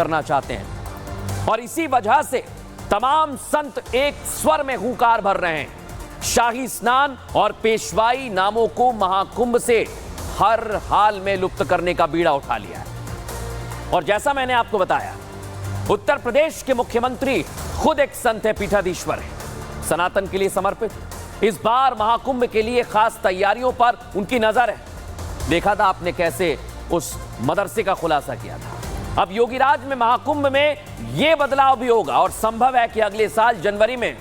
करना चाहते हैं और इसी वजह से तमाम संत एक स्वर में हुंकार भर रहे हैं। शाही स्नान और पेशवाई नामों को महाकुंभ से हर हाल में लुप्त करने का बीड़ा उठा लिया है। और जैसा मैंने आपको बताया, उत्तर प्रदेश के मुख्यमंत्री खुद एक संत है, पीठाधीश्वर है, सनातन के लिए समर्पित। इस बार महाकुंभ के लिए खास तैयारियों पर उनकी नजर है। देखा था आपने कैसे उस मदरसे का खुलासा किया था। अब योगीराज में महाकुंभ में यह बदलाव भी होगा और संभव है कि अगले साल जनवरी में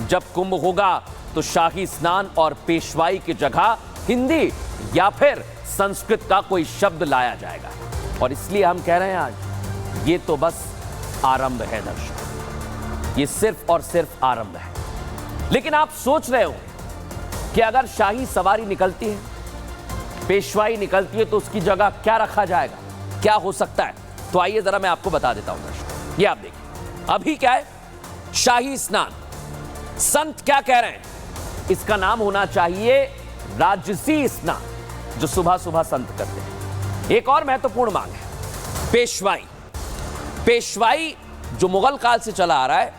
जब कुंभ होगा तो शाही स्नान और पेशवाई की जगह हिंदी या फिर संस्कृत का कोई शब्द लाया जाएगा। और इसलिए हम कह रहे हैं आज ये तो बस आरंभ है दर्शक, ये सिर्फ और सिर्फ आरंभ है। लेकिन आप सोच रहे हो कि अगर शाही सवारी निकलती है, पेशवाई निकलती है, तो उसकी जगह क्या रखा जाएगा, क्या हो सकता है? तो आइए जरा मैं आपको बता देता हूं दर्शक। ये आप देखिए, अभी क्या है, शाही स्नान। संत क्या कह रहे हैं, इसका नाम होना चाहिए राजसी स्नान, जो सुबह सुबह संत करते हैं। एक और महत्वपूर्ण मांग है पेशवाई। पेशवाई जो मुगल काल से चला आ रहा है,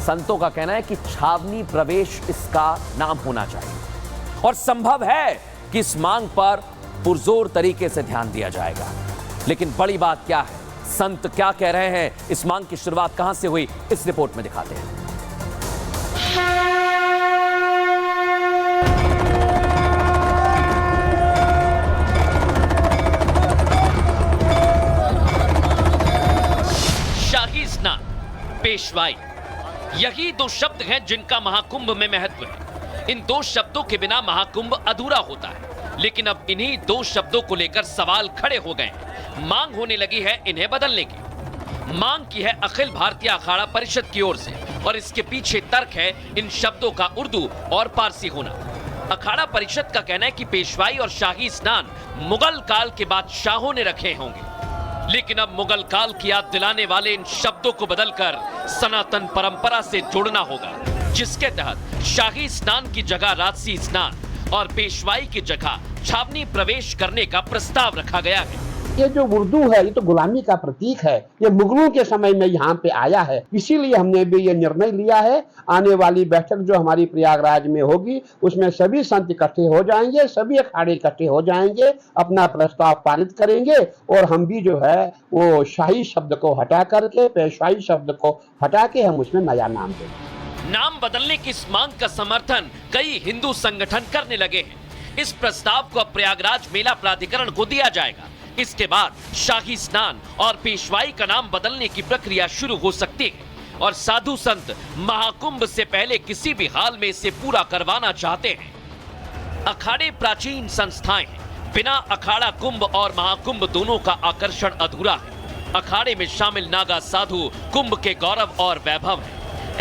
संतों का कहना है कि छावनी प्रवेश इसका नाम होना चाहिए। और संभव है कि इस मांग पर पुरजोर तरीके से ध्यान दिया जाएगा। लेकिन बड़ी बात क्या है, संत क्या कह रहे हैं, इस मांग की शुरुआत कहां से हुई, इस रिपोर्ट में दिखाते हैं। शाही स्नान, पेशवाई, यही दो शब्द हैं जिनका महाकुंभ में महत्व है। इन दो शब्दों के बिना महाकुंभ अधूरा होता है। लेकिन अब इन्हीं दो शब्दों को लेकर सवाल खड़े हो गए। मांग होने लगी है इन्हें बदलने की। मांग की है अखिल भारतीय अखाड़ा परिषद की ओर से, और इसके पीछे तर्क है इन शब्दों का उर्दू और पारसी होना। अखाड़ा परिषद का कहना है कि पेशवाई और शाही स्नान मुगल काल के बादशाहों ने रखे होंगे। लेकिन अब मुगल काल की याद दिलाने वाले इन शब्दों को बदलकर सनातन परंपरा से जोड़ना होगा, जिसके तहत शाही स्नान की जगह राजसी स्नान और पेशवाई की जगह छावनी प्रवेश करने का प्रस्ताव रखा गया है। ये जो उर्दू है, ये तो गुलामी का प्रतीक है। ये मुगलों के समय में यहाँ पे आया है, इसीलिए हमने भी ये निर्णय लिया है। आने वाली बैठक जो हमारी प्रयागराज में होगी, उसमें सभी संत इकट्ठे हो जाएंगे, सभी अखाड़े इकट्ठे हो जाएंगे, अपना प्रस्ताव पारित करेंगे और हम भी जो है वो शाही शब्द को हटा करके पेशवाई शब्द को हटा के हम उसमें नया नाम देंगे। नाम बदलने की इस मांग का समर्थन कई हिंदू संगठन करने लगे हैं। इस प्रस्ताव को अब प्रयागराज मेला प्राधिकरण को दिया जाएगा। इसके बाद शाही स्नान और पेशवाई का नाम बदलने की प्रक्रिया शुरू हो सकती है और साधु संत महाकुंभ से पहले किसी भी हाल में इसे पूरा करवाना चाहते हैं। अखाड़े प्राचीन संस्थाएं हैं। बिना अखाड़ा कुंभ और महाकुंभ दोनों का आकर्षण अधूरा है। अखाड़े में शामिल नागा साधु कुंभ के गौरव और वैभव है।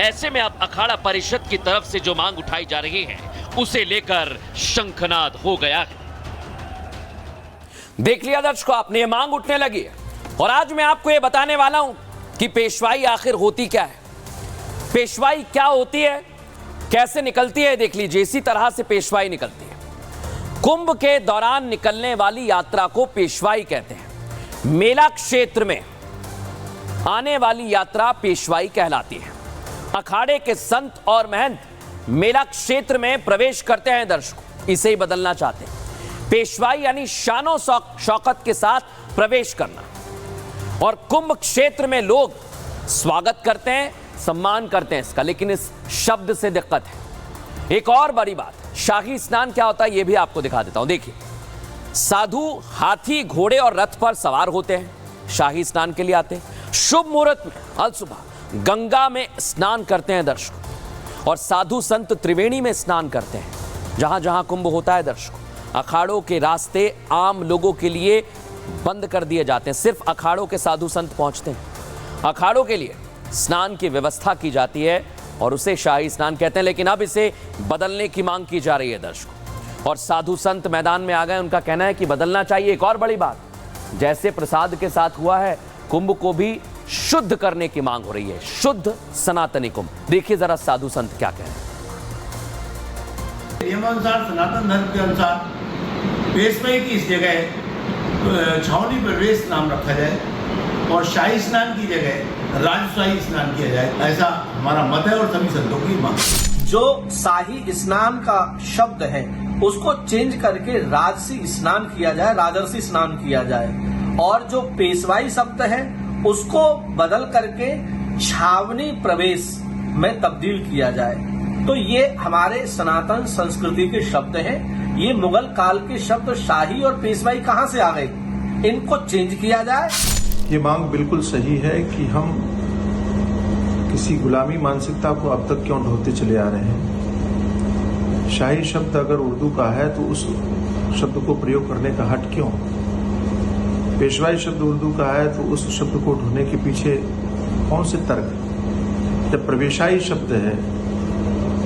ऐसे में अब अखाड़ा परिषद की तरफ से जो मांग उठाई जा रही है, उसे लेकर शंखनाद हो गया है। देख लिया दर्शकों आपने, ये मांग उठने लगी है और आज मैं आपको ये बताने वाला हूं कि पेशवाई आखिर होती क्या है, पेशवाई क्या होती है, कैसे निकलती है। देख लीजिए, इसी तरह से पेशवाई निकलती है। कुंभ के दौरान निकलने वाली यात्रा को पेशवाई कहते हैं। मेला क्षेत्र में आने वाली यात्रा पेशवाई कहलाती है। अखाड़े के संत और महंत मेला क्षेत्र में प्रवेश करते हैं दर्शकों, इसे ही बदलना चाहते हैं। पेशवाई यानी शानो शौकत के साथ प्रवेश करना, और कुंभ क्षेत्र में लोग स्वागत करते हैं, सम्मान करते हैं इसका। लेकिन इस शब्द से दिक्कत है। एक और बड़ी बात, शाही स्नान क्या होता है ये भी आपको दिखा देता हूं। देखिए, साधु हाथी, घोड़े और रथ पर सवार होते हैं, शाही स्नान के लिए आते हैं। शुभ मुहूर्त में अल सुबह गंगा में स्नान करते हैं दर्शकों, और साधु संत त्रिवेणी में स्नान करते हैं जहां जहां कुंभ होता है दर्शकों। अखाड़ों के रास्ते आम लोगों के लिए बंद कर दिए जाते हैं, सिर्फ अखाड़ों के साधु संत पहुंचते हैं। अखाड़ों के लिए स्नान की व्यवस्था की जाती है और उसे शाही स्नान कहते हैं। लेकिन अब इसे बदलने की मांग की जा रही है दर्शकों, और साधु संत मैदान में आ गए। उनका कहना है कि बदलना चाहिए। एक और बड़ी बात, जैसे प्रसाद के साथ हुआ है, कुंभ को भी शुद्ध करने की मांग हो रही है, शुद्ध सनातनी कुंभ। देखिए जरा साधु संत क्या कह रहे हैं। नियमानुसार सनातन धर्म के अनुसार पेशवाई की इस जगह छावनी प्रवेश नाम रखा जाए, और शाही स्नान की जगह राजशाही स्नान किया जाए, ऐसा हमारा मत है और सभी संतों की मांग। जो शाही स्नान का शब्द है उसको चेंज करके राजसी स्नान किया जाए, राजर्षि स्नान किया जाए, और जो पेशवाई शब्द है उसको बदल करके छावनी प्रवेश में तब्दील किया जाए। तो ये हमारे सनातन संस्कृति के शब्द हैं। ये मुगल काल के शब्द शाही और पेशवाई कहां से आ गए? इनको चेंज किया जाए। ये मांग बिल्कुल सही है कि हम किसी गुलामी मानसिकता को अब तक क्यों ढोते चले आ रहे हैं। शाही शब्द अगर उर्दू का है तो उस शब्द को प्रयोग करने का हट क्यों? पेशवाई शब्द उर्दू का है तो उस शब्द को ढोने के पीछे कौन से तर्क? जब प्रवेशाई शब्द है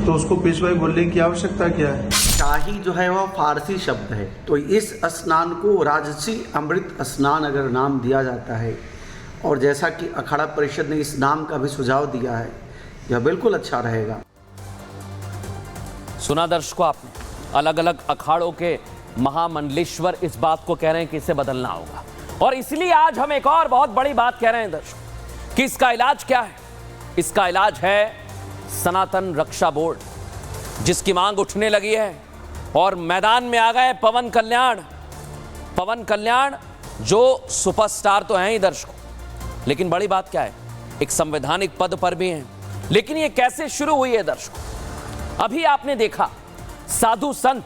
तो उसको पेशवाई बोलने की आवश्यकता क्या है? शाही जो है वह फारसी शब्द है, तो इस स्नान को राजसी अमृत स्नान अगर नाम दिया जाता है, और जैसा कि अखाड़ा परिषद ने इस नाम का भी सुझाव दिया है, यह बिल्कुल अच्छा रहेगा। सुना दर्शकों आपने, अलग अलग अखाड़ों के महामंडलेश्वर इस बात को कह रहे हैं कि इसे बदलना होगा, और इसलिए आज हम एक और बहुत बड़ी बात कह रहे हैं दर्शकों कि इसका इलाज क्या है। इसका इलाज है सनातन रक्षा बोर्ड, जिसकी मांग उठने लगी है और मैदान में आ गए पवन कल्याण। पवन कल्याण जो सुपरस्टार तो हैं ही दर्शकों, लेकिन बड़ी बात क्या है, एक संवैधानिक पद पर भी हैं। लेकिन ये कैसे शुरू हुई है दर्शकों? अभी आपने देखा साधु संत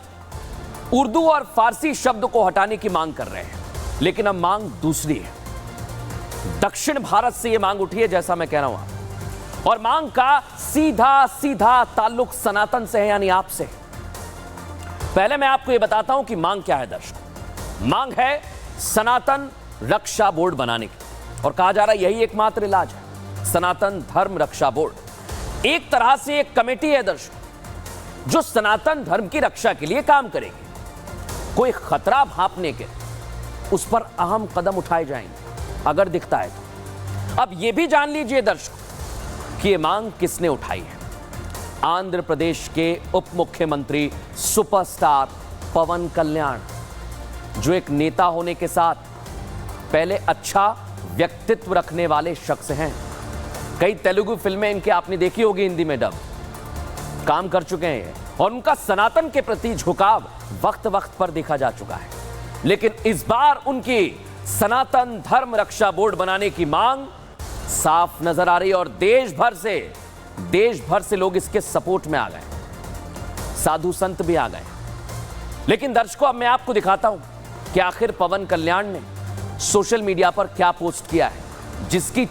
उर्दू और फारसी शब्द को हटाने की मांग कर रहे हैं, लेकिन अब मांग दूसरी है। दक्षिण भारत से यह मांग उठी है, जैसा मैं कह रहा हूं, और मांग का सीधा सीधा ताल्लुक सनातन से है, यानी आपसे। पहले मैं आपको यह बताता हूं कि मांग क्या है दर्शकों। मांग है सनातन रक्षा बोर्ड बनाने की, और कहा जा रहा है यही एकमात्र इलाज है, सनातन धर्म रक्षा बोर्ड। एक तरह से एक कमेटी है दर्शकों जो सनातन धर्म की रक्षा के लिए काम करेगी। कोई खतरा भांपने के उस पर अहम कदम उठाए जाएंगे अगर दिखता है तो। अब यह भी जान लीजिए दर्शकों कि यह मांग किसने उठाई है। आंध्र प्रदेश के उप मुख्यमंत्री सुपरस्टार पवन कल्याण, जो एक नेता होने के साथ पहले अच्छा व्यक्तित्व रखने वाले शख्स हैं। कई तेलुगु फिल्में इनके आपने देखी होगी, हिंदी में डब काम कर चुके हैं, और उनका सनातन के प्रति झुकाव वक्त वक्त पर देखा जा चुका है। लेकिन इस बार उनकी सनातन धर्म रक्षा बोर्ड बनाने की मांग साफ नजर आ रही है, और देश भर से लोग इसके सपोर्ट में आ गए, साधु संत भी आ गए। लेकिन दर्शकों, अब मैं आपको दिखाता हूं कि आखिर पवन कल्याण ने सोशल मीडिया पर क्या पोस्ट किया है, जिसकी